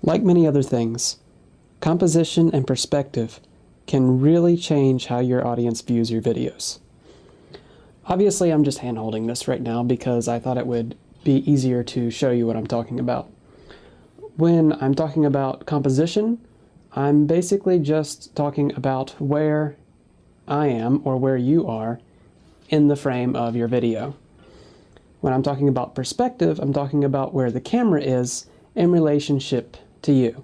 Like many other things, composition and perspective can really change how your audience views your videos. Obviously, I'm just hand-holding this right now because I thought it would be easier to show you what I'm talking about. When I'm talking about composition, I'm basically just talking about where I am or where you are in the frame of your video. When I'm talking about perspective, I'm talking about where the camera is in relationship to you,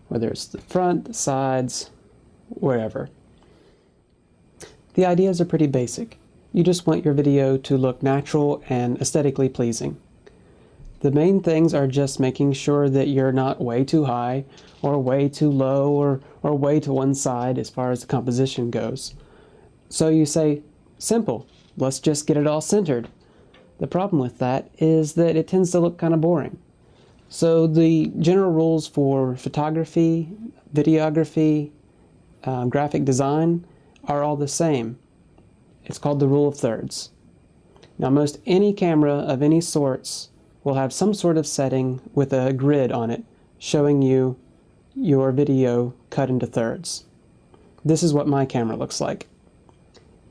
whether it's the front, the sides, wherever. The ideas are pretty basic. You just want your video to look natural and aesthetically pleasing. The main things are just making sure that you're not way too high or way too low or way to one side as far as the composition goes. So you say, simple, let's just get it all centered. The problem with that is that it tends to look kind of boring. So the general rules for photography, videography, graphic design are all the same. It's called the rule of thirds. Now most any camera of any sorts will have some sort of setting with a grid on it showing you your video cut into thirds. This is what my camera looks like.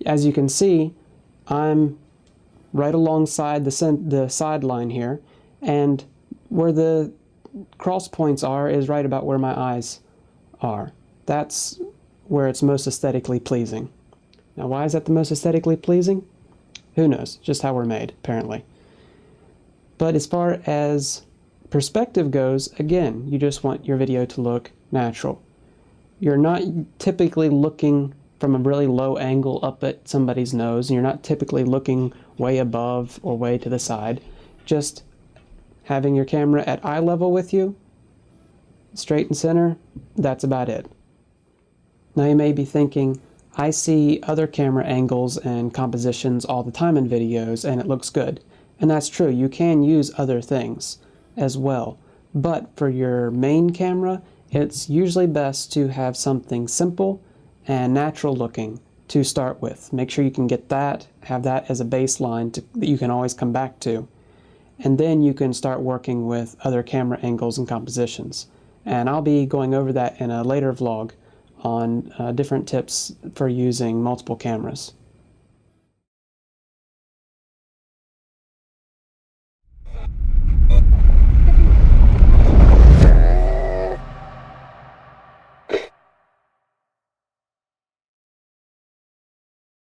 As you can see, I'm right alongside the sideline here, and where the cross points are is right about where my eyes are. That's where it's most aesthetically pleasing. Now why is that the most aesthetically pleasing? Who knows, just how we're made, apparently. But as far as perspective goes, again, you just want your video to look natural. You're not typically looking from a really low angle up at somebody's nose, and you're not typically looking way above or way to the side. Just having your camera at eye level with you, straight and center, that's about it. Now you may be thinking, I see other camera angles and compositions all the time in videos and it looks good. And that's true, you can use other things as well. But for your main camera, it's usually best to have something simple and natural looking to start with. Make sure you can get that, have that as a baseline that you can always come back to. And then you can start working with other camera angles and compositions. And I'll be going over that in a later vlog on different tips for using multiple cameras.